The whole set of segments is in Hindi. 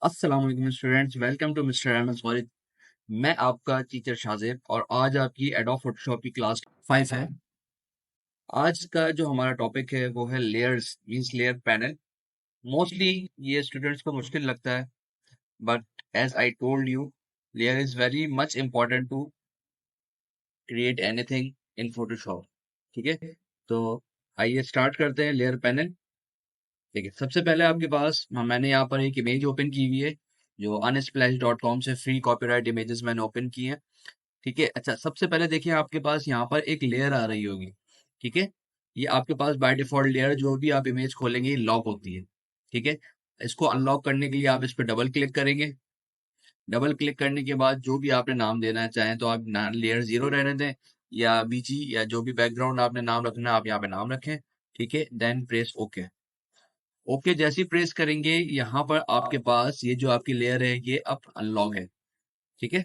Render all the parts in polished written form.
अस्सलाम वालेकुम students, welcome to mister M S Walid. मैं आपका टीचर शाजिब और आज आपकी एडोब फोटोशॉप की क्लास 5 है। आज का जो हमारा टॉपिक है वो है layers means layer panel. Mostly ये स्टूडेंट्स को मुश्किल लगता है, but as I told you, layer is very much important to create anything in Photoshop. ठीक है, तो आइए स्टार्ट करते हैं लेयर पैनल। ठीक है, सबसे पहले आपके पास मैंने यहाँ पर एक इमेज ओपन की हुई है जो unsplash.com से फ्री कॉपीराइट इमेजेस मैंने ओपन की है। ठीक है, अच्छा सबसे पहले देखिए आपके पास यहाँ पर एक लेयर आ रही होगी। ठीक है, ये आपके पास बाय डिफॉल्ट लेयर जो भी आप इमेज खोलेंगे लॉक होती है। ठीक है, इसको अनलॉक करने के लिए आप इस पर डबल क्लिक करेंगे। डबल क्लिक करने के बाद जो भी आपने नाम देना चाहें तो आप लेयर 0 रहने दें या बीजी या जो भी बैकग्राउंड आपने नाम रखना है आप यहाँ पे नाम रखें। ठीक है, देन प्रेस ओके। ओके जैसे ही प्रेस करेंगे यहाँ पर आपके पास ये जो आपकी लेयर है ये अब अनलॉक है। ठीक है,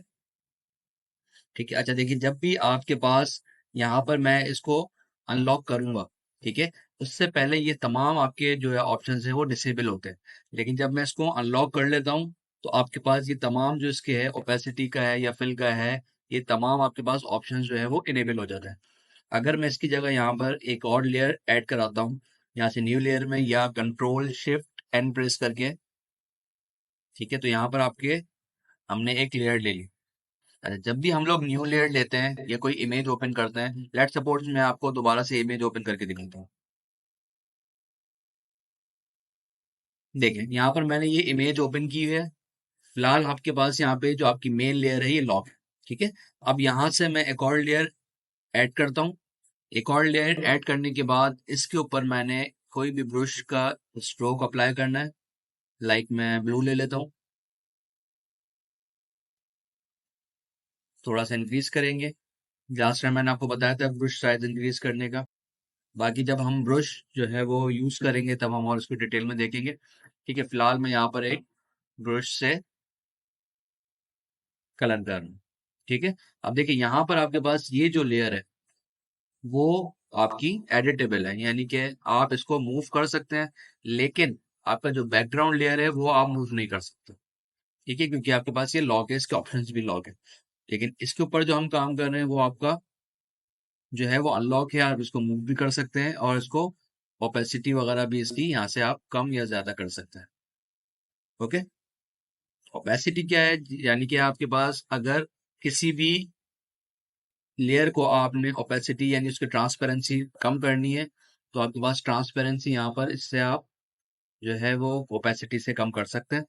ठीक है, अच्छा देखिए जब भी आपके पास यहाँ पर मैं इसको अनलॉक करूंगा, ठीक है, उससे पहले ये तमाम आपके जो है ऑप्शंस है वो डिसेबल होते हैं। लेकिन जब मैं इसको अनलॉक कर लेता हूँ तो आपके पास ये तमाम जो इसके है ओपेसिटी का है या फिल का है, ये तमाम आपके पास ऑप्शंस जो है वो इनेबल हो जाता है। अगर मैं इसकी जगह यहाँ पर एक और लेयर ऐड कराता हूँ, यहाँ से न्यू लेयर में या कंट्रोल शिफ्ट एन प्रेस करके, ठीक है, तो यहाँ पर आपके हमने एक लेयर ले ली। अच्छा, जब भी हम लोग न्यू लेयर लेते हैं या कोई इमेज ओपन करते हैं, लेट सपोज मैं आपको दोबारा से इमेज ओपन करके दिखाता हूँ। देखें यहाँ पर मैंने ये इमेज ओपन की है। फिलहाल आपके पास यहाँ पे जो आपकी मेन लेयर है ये लॉक है। ठीक है, अब यहाँ से मैं एक और लेयर ऐड करता हूँ। एक और लेयर ऐड करने के बाद इसके ऊपर मैंने कोई भी ब्रश का स्ट्रोक अप्लाई करना है। लाइक मैं ब्लू ले लेता हूँ, थोड़ा सा इंक्रीज करेंगे। लास्ट टाइम मैंने आपको बताया था ब्रश साइज इंक्रीज करने का। बाकी जब हम ब्रश जो है वो यूज करेंगे तब हम और उसको डिटेल में देखेंगे। ठीक है, फिलहाल मैं यहाँ पर एक ब्रश से कलर कर रहा हूँ। ठीक है, अब देखिए यहाँ पर आपके पास ये जो लेयर है वो आपकी एडिटेबल है, यानी कि आप इसको मूव कर सकते हैं, लेकिन आपका जो बैकग्राउंड लेयर है वो आप मूव नहीं कर सकते। ठीक है, क्योंकि आपके पास ये लॉक है, इसके ऑप्शंस भी लॉक है। लेकिन इसके ऊपर जो हम काम कर रहे हैं वो आपका जो है वो अनलॉक है, आप इसको मूव भी कर सकते हैं और इसको ओपेसिटी वगैरह भी इसकी यहाँ से आप कम या ज्यादा कर सकते हैं। ओके, ओपेसिटी क्या है, यानी कि आपके पास अगर किसी भी लेयर को आपने ओपेसिटी यानी उसकी ट्रांसपेरेंसी कम करनी है तो आपके पास ट्रांसपेरेंसी यहाँ पर इससे आप जो है वो ओपेसिटी से कम कर सकते हैं।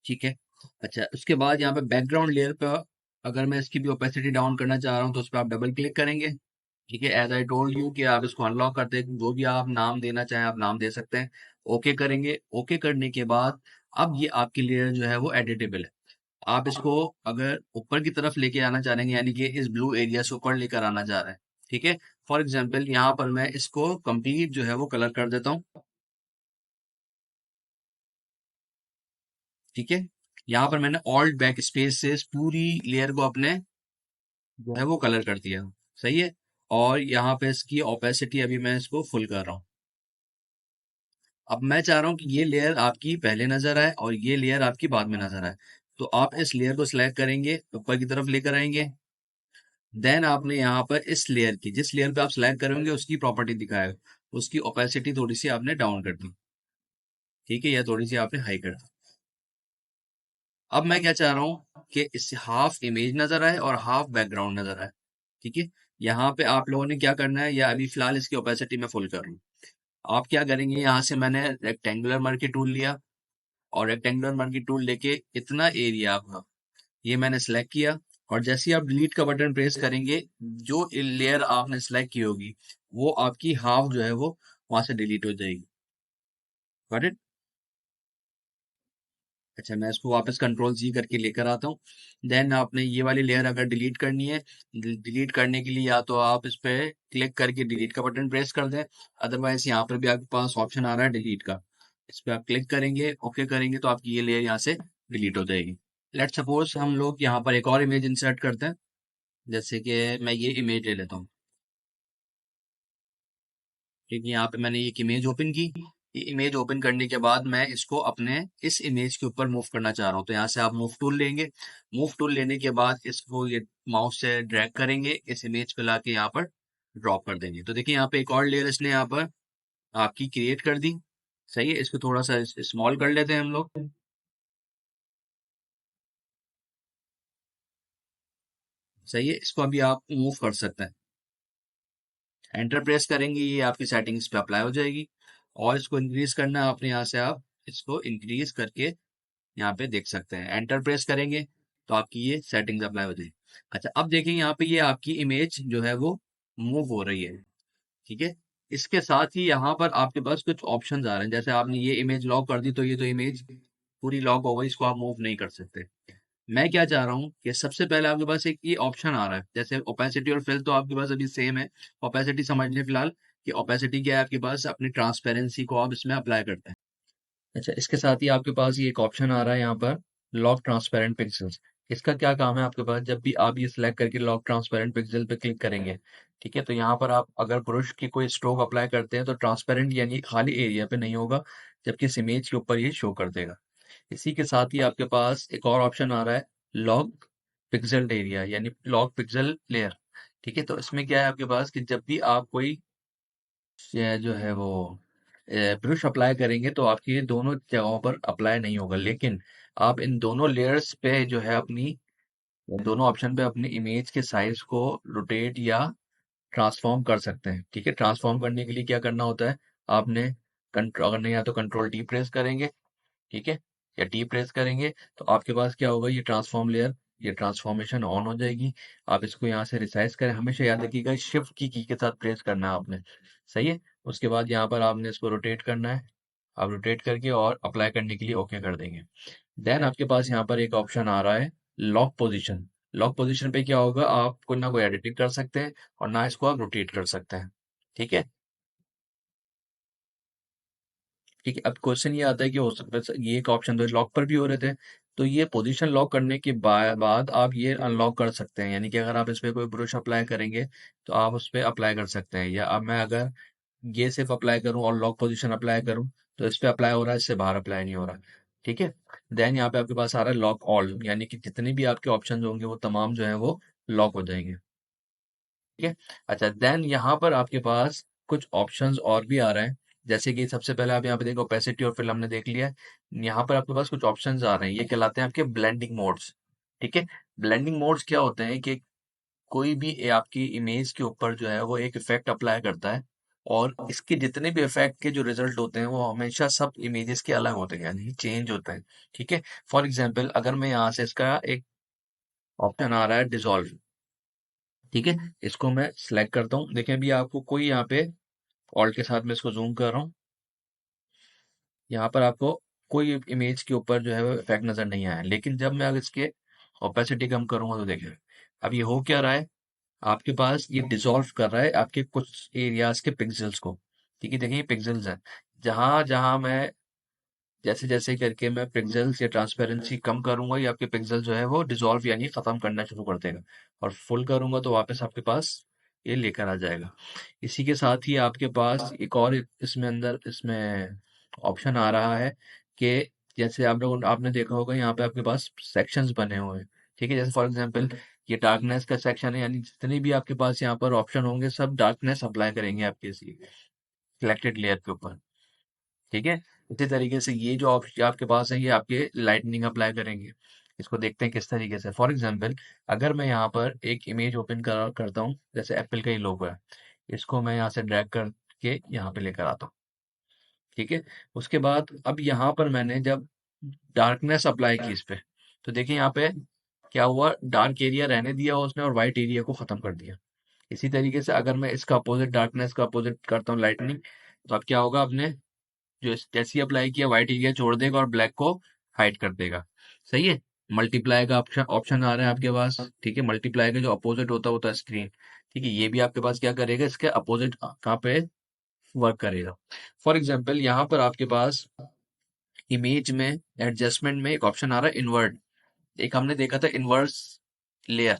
ठीक है, अच्छा उसके बाद यहाँ पे बैकग्राउंड लेयर पर अगर मैं इसकी भी ओपेसिटी डाउन करना चाह रहा हूँ तो उस पर आप डबल क्लिक करेंगे। ठीक है, एज आई टोल्ड यू कि आप इसको अनलॉक करते हैं, जो भी आप नाम देना चाहें आप नाम दे सकते हैं। ओके करेंगे, ओके करने के बाद अब ये आपकी लेयर जो है वो एडिटेबल है। आप इसको अगर ऊपर की तरफ लेके आना चाहेंगे यानी कि इस ब्लू एरिया से ऊपर लेकर आना चाह रहे हैं, ठीक है, फॉर एग्जाम्पल यहाँ पर मैं इसको कंप्लीट जो है वो कलर कर देता हूँ। ठीक है, यहाँ पर मैंने ऑल्ट बैक स्पेस से इस पूरी लेयर को अपने जो है वो कलर कर दिया। सही है, और यहाँ पे इसकी ओपेसिटी अभी मैं इसको फुल कर रहा हूँ। अब मैं चाह रहा हूँ कि ये लेयर आपकी पहले नजर आए और ये लेयर आपकी बाद में नजर आए। तो आप इस लेयर को सिलेक्ट करेंगे, ऊपर की तरफ लेकर आएंगे। देन आपने यहाँ पर इस लेयर की, जिस लेयर पे आप सिलेक्ट करेंगे उसकी प्रॉपर्टी दिखाएगा, उसकी ओपेसिटी थोड़ी सी आपने डाउन कर दी। ठीक है, या थोड़ी सी आपने हाई कर दी। अब मैं क्या चाह रहा हूँ कि इससे हाफ इमेज नजर आए और हाफ बैकग्राउंड नजर आए। ठीक है, यहाँ पे आप लोगों ने क्या करना है, या अभी फिलहाल इसकी ओपेसिटी में फुल कर रहा हूँ। आप क्या करेंगे, यहाँ से मैंने रेक्टेंगुलर मर्की टूल लिया और रेक्टेंगुलर मर्की टूल लेके इतना एरिया आपका ये मैंने सेलेक्ट किया, और जैसे ही आप डिलीट का बटन प्रेस करेंगे जो लेयर आपने सेलेक्ट की होगी वो आपकी हाफ जो है वो वहां से डिलीट हो जाएगी। Got it? अच्छा मैं इसको वापस कंट्रोल जी करके लेकर आता हूँ। देन आपने ये वाली लेयर अगर डिलीट करनी है, डिलीट करने के लिए या तो आप इस पे क्लिक करके डिलीट का बटन प्रेस कर दें, अदरवाइज यहाँ पर भी आपके पास ऑप्शन आ रहा है डिलीट का, इस पे आप क्लिक करेंगे, ओके करेंगे तो आपकी ये लेयर यहाँ से डिलीट हो जाएगी। लेट सपोज हम लोग यहाँ पर एक और इमेज इंसर्ट करते हैं, जैसे कि मैं ये इमेज ले लेता हूँ। ठीक है, यहाँ पे मैंने एक इमेज ओपन की। इमेज ओपन करने के बाद मैं इसको अपने इस इमेज के ऊपर मूव करना चाह रहा हूँ, तो यहाँ से आप मूव टूल लेंगे। मूव टूल लेने के बाद इसको ये माउस से ड्रैग करेंगे, इस इमेज को लाके यहाँ पर ड्रॉप कर देंगे। तो देखिए यहाँ पे एक और लेयर इसने यहाँ पर आपकी क्रिएट कर दी। सही है, इसको थोड़ा सा स्मॉल कर लेते हैं हम लोग। सही है, इसको अभी आप मूव कर सकते हैं। एंटर प्रेस करेंगे, ये आपकी सेटिंग्स पे अप्लाई हो जाएगी। और इसको इंक्रीज करना है आपने, यहाँ से आप इसको इंक्रीज करके यहाँ पे देख सकते हैं। एंटर प्रेस करेंगे तो आपकी ये सेटिंग्स अप्लाई हो जाएगी। अच्छा, अब देखें यहाँ पे ये आपकी इमेज जो है वो मूव हो रही है। ठीक है, इसके साथ ही यहाँ पर आपके पास कुछ ऑप्शंस आ रहे हैं। जैसे आपने ये इमेज लॉक कर दी तो ये तो इमेज पूरी लॉक हो गई, इसको आप मूव नहीं कर सकते। मैं क्या चाह रहा हूँ कि सबसे पहले आपके पास एक ये ऑप्शन आ रहा है, जैसे ओपेसिटी और फिल तो आपके पास अभी सेम है। ओपेसिटी समझ लें फिलहाल कि ओपेसिटी क्या है आपके पास, अपनी ट्रांसपेरेंसी को आप इसमें अप्लाई करते हैं। अच्छा, इसके साथ ही आपके पास ये एक ऑप्शन आ रहा है यहाँ पर, लॉक ट्रांसपेरेंट पिक्सल्स। इसका क्या काम है आपके पास, जब भी आप ये सिलेक्ट करके लॉक ट्रांसपेरेंट पिक्सल पे क्लिक करेंगे, ठीक है, तो यहाँ पर आप अगर ब्रश की कोई स्ट्रोक अप्लाई करते हैं तो ट्रांसपेरेंट यानी खाली एरिया पे नहीं होगा, जबकि इस इमेज के ऊपर ये शो कर देगा। इसी के साथ ही आपके पास एक और ऑप्शन आ रहा है, लॉक पिक्सल एरिया यानी लॉक पिक्सल लेयर। ठीक है, तो इसमें क्या है आपके पास कि जब भी आप कोई ये जो है वो ब्रश अप्लाई करेंगे तो आपकी ये दोनों जगहों पर अप्लाई नहीं होगा, लेकिन आप इन दोनों लेयर्स पे जो है अपनी दोनों ऑप्शन पे अपनी इमेज के साइज को रोटेट या ट्रांसफॉर्म कर सकते हैं। ठीक है, ट्रांसफॉर्म करने के लिए क्या करना होता है, आपने कंट्रोल अगर नहीं या तो कंट्रोल डी प्रेस करेंगे, ठीक है, या टी प्रेस करेंगे तो आपके पास क्या होगा, ये ट्रांसफॉर्म लेयर, ये ट्रांसफॉर्मेशन ऑन हो जाएगी। आप इसको यहाँ से रिसाइज करें, हमेशा याद रखिएगा शिफ्ट की के साथ प्रेस करना है आपने। सही है, उसके बाद यहाँ पर आपने इसको रोटेट करना है। आप रोटेट करके और अप्लाई करने के लिए ओके कर देंगे। देन आपके पास यहाँ पर एक ऑप्शन आ रहा है, लॉक पोजिशन। लॉक पोजिशन पे क्या होगा, आप कोई ना कोई एडिटिंग कर सकते हैं और ना इसको आप रोटेट कर सकते हैं। ठीक है, ठीक है, अब क्वेश्चन ये आता है कि हो सकता है ये एक ऑप्शन तो लॉक पर भी हो रहे थे, तो ये पोजीशन लॉक करने के बाद आप ये अनलॉक कर सकते हैं, यानी कि अगर आप इस पे कोई ब्रश अप्लाई करेंगे तो आप उस पे अप्लाई कर सकते हैं। या अब मैं अगर ये सिर्फ अप्लाई करूं और लॉक पोजीशन अप्लाई करूं तो इस पे अप्लाई हो रहा है, इससे बाहर अप्लाई नहीं हो रहा। ठीक है, देन यहाँ पे आपके पास आ रहा है लॉक ऑल, यानी कि जितने भी आपके ऑप्शन होंगे वो तमाम जो है वो लॉक हो जाएंगे। ठीक है, अच्छा, देन यहाँ पर आपके पास कुछ ऑप्शंस और भी आ रहे हैं। जैसे कि सबसे पहले आप यहाँ पे देखो ओपेसिटी और फिल हमने देख लिया है। यहाँ पर आपके पास कुछ ऑप्शंस आ रहे हैं, ये कहलाते हैं आपके ब्लेंडिंग मोड्स। ठीक है, ब्लेंडिंग मोड्स क्या होते हैं कि कोई भी आपकी इमेज के ऊपर जो है वो एक इफेक्ट अप्लाई करता है, और इसके जितने भी इफेक्ट के जो रिजल्ट होते हैं वो हमेशा सब इमेजेस के अलग होते हैं, यानी चेंज होते हैं। ठीक है, फॉर एग्जाम्पल अगर मैं यहाँ से इसका एक ऑप्शन आ रहा है डिसॉल्व, ठीक है, इसको मैं सिलेक्ट करता हूँ। देखें अभी आपको कोई यहाँ पे ऑल्ट के साथ में इसको जूम कर रहा हूँ, यहाँ पर आपको कोई इमेज के ऊपर जो है वो इफेक्ट नजर नहीं आया, लेकिन जब मैं अगर इसके ओपेसिटी कम करूंगा तो देखें अब ये हो क्या रहा है, आपके पास ये डिसॉल्व कर रहा है आपके कुछ एरियाज के पिक्सल्स को। ठीक है, देखिए ये पिक्सल्स हैं, जहां जहां मैं जैसे जैसे करके मैं पिक्सल्स या ट्रांसपेरेंसी कम करूंगा, ये आपके पिक्सल जो है वो डिसॉल्व यानी खत्म करना शुरू कर देगा, और फुल करूंगा तो वापस आपके पास ये लेकर आ जाएगा। इसी के साथ ही आपके पास एक और इसमें अंदर इसमें ऑप्शन आ रहा है कि जैसे आप लोग आपने देखा होगा यहाँ पे आपके पास सेक्शंस बने हुए हैं। ठीक है, जैसे फॉर एग्जांपल ये डार्कनेस का सेक्शन है, यानी जितने भी आपके पास यहाँ पर ऑप्शन होंगे सब डार्कनेस अप्लाई करेंगे आपके इसी सिलेक्टेड लेयर के ऊपर। ठीक है, इसी तरीके से ये जो ऑप्शन आपके पास है ये आपके लाइटनिंग अप्लाई करेंगे। इसको देखते हैं किस तरीके से। फॉर एग्जांपल अगर मैं यहाँ पर एक इमेज ओपन करता हूँ, जैसे एप्पल का ही लोगो है, इसको मैं यहाँ से ड्रैग करके यहाँ पे लेकर आता हूँ। ठीक है, उसके बाद अब यहाँ पर मैंने जब डार्कनेस अप्लाई की इस पे, तो देखिए यहाँ पे क्या हुआ, डार्क एरिया रहने दिया उसने और व्हाइट एरिया को खत्म कर दिया। इसी तरीके से अगर मैं इसका अपोजिट डार्कनेस का अपोजिट करता हूँ लाइटनिंग, तो अब क्या होगा, आपने जो जैसे ही अप्लाई किया व्हाइट एरिया छोड़ देगा और ब्लैक को हाइड कर देगा। सही है, मल्टीप्लाई का ऑप्शन ऑप्शन आ रहा है आपके पास। ठीक है, मल्टीप्लाई का जो अपोजिट होता है स्क्रीन। ठीक है, ये भी आपके पास क्या करेगा, इसके अपोजिट कहाँ पे वर्क करेगा। फॉर एग्जाम्पल यहाँ पर आपके पास इमेज में एडजस्टमेंट में एक ऑप्शन आ रहा है इन्वर्ट। एक हमने देखा था इन्वर्स लेयर,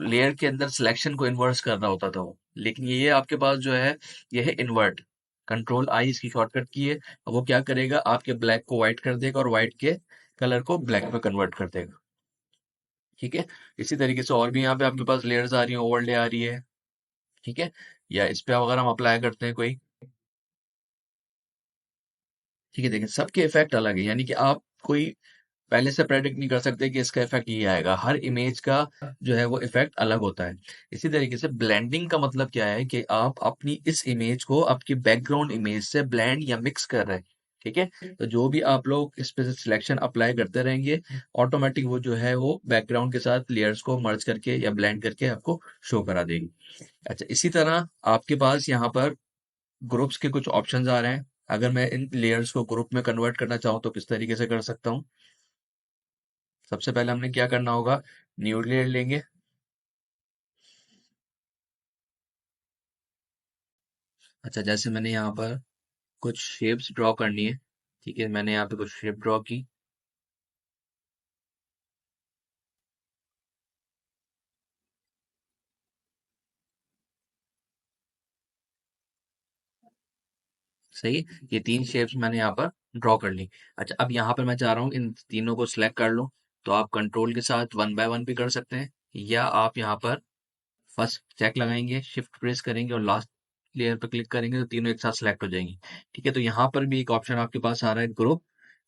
लेयर के अंदर सिलेक्शन को इन्वर्स करना होता था वो, लेकिन ये आपके पास जो है ये है इन्वर्ट। कंट्रोल आई इसकी शॉर्टकट की है। अब वो क्या करेगा, आपके ब्लैक को व्हाइट कर देगा और व्हाइट के कलर को ब्लैक में कन्वर्ट कर देगा। ठीक है। इसी तरीके से और भी यहाँ पे आपके पास लेयर्स आ रही है, ओवरले आ रही है। ठीक है। या इस पे अगर हम अप्लाई करते हैं कोई, ठीक है, देखिए सबके इफेक्ट अलग है, यानी कि आप कोई पहले से प्रेडिक्ट नहीं कर सकते कि इसका इफेक्ट ये आएगा। हर इमेज का जो है वो इफेक्ट अलग होता है। इसी तरीके से ब्लेंडिंग का मतलब क्या है कि आप अपनी इस इमेज को आपकी बैकग्राउंड इमेज से ब्लेंड या मिक्स कर रहे हैं। ठीक है। तो जो भी आप लोग इस पे सिलेक्शन अप्लाई करते रहेंगे, ऑटोमेटिक वो जो है वो बैकग्राउंड के साथ लेयर्स को मर्ज करके या ब्लेंड करके आपको शो करा देगी। अच्छा, इसी तरह आपके पास यहाँ पर ग्रुप्स के कुछ ऑप्शंस आ रहे हैं। अगर मैं इन लेयर्स को ग्रुप में कन्वर्ट करना चाहूँ तो किस तरीके से कर सकता हूँ। सबसे पहले हमने क्या करना होगा, न्यू लेयर लेंगे। अच्छा, जैसे मैंने यहाँ पर कुछ शेप्स ड्रॉ करनी है। ठीक है, मैंने यहाँ पे कुछ शेप ड्रॉ की। सही, ये तीन शेप्स मैंने यहाँ पर ड्रॉ कर ली। अच्छा, अब यहाँ पर मैं चाह रहा हूँ इन तीनों को सिलेक्ट कर लूँ। तो आप कंट्रोल के साथ वन बाय वन भी कर सकते हैं, या आप यहाँ पर फर्स्ट चेक लगाएंगे, शिफ्ट प्रेस करेंगे और लास्ट लेयर पर क्लिक करेंगे तो तीनों एक साथ सिलेक्ट हो जाएंगी। ठीक है, तो यहाँ पर भी एक ऑप्शन आपके पास आ रहा है ग्रुप।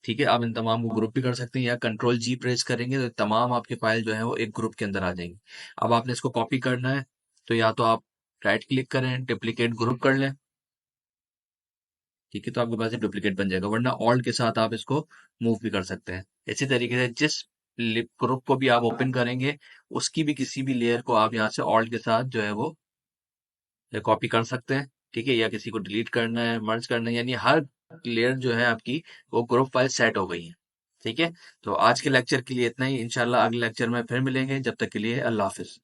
ठीक है, आप इन तमाम को ग्रुप भी कर सकते हैं, या कंट्रोल जी प्रेस करेंगे तो तमाम आपके फाइल जो है वो एक ग्रुप के अंदर आ जाएंगी। अब आपने इसको कॉपी करना है तो या तो आप राइट क्लिक करें, डुप्लीकेट ग्रुप कर लें। ठीक है, तो आपके पास ये डुप्लीकेट बन जाएगा, वरना ऑल्ट के साथ आप इसको मूव भी कर सकते हैं। इसी तरीके से जिस ग्रुप को भी आप ओपन करेंगे, उसकी भी किसी भी लेयर को आप यहाँ से ऑल्ट के साथ जो है वो कॉपी कर सकते हैं। ठीक है, या किसी को डिलीट करना है, मर्ज करना है, यानी हर लेयर जो है आपकी वो ग्रुप फाइल सेट हो गई है। ठीक है, तो आज के लेक्चर के लिए इतना ही। इंशाल्लाह अगले लेक्चर में फिर मिलेंगे, जब तक के लिए अल्लाह हाफिज।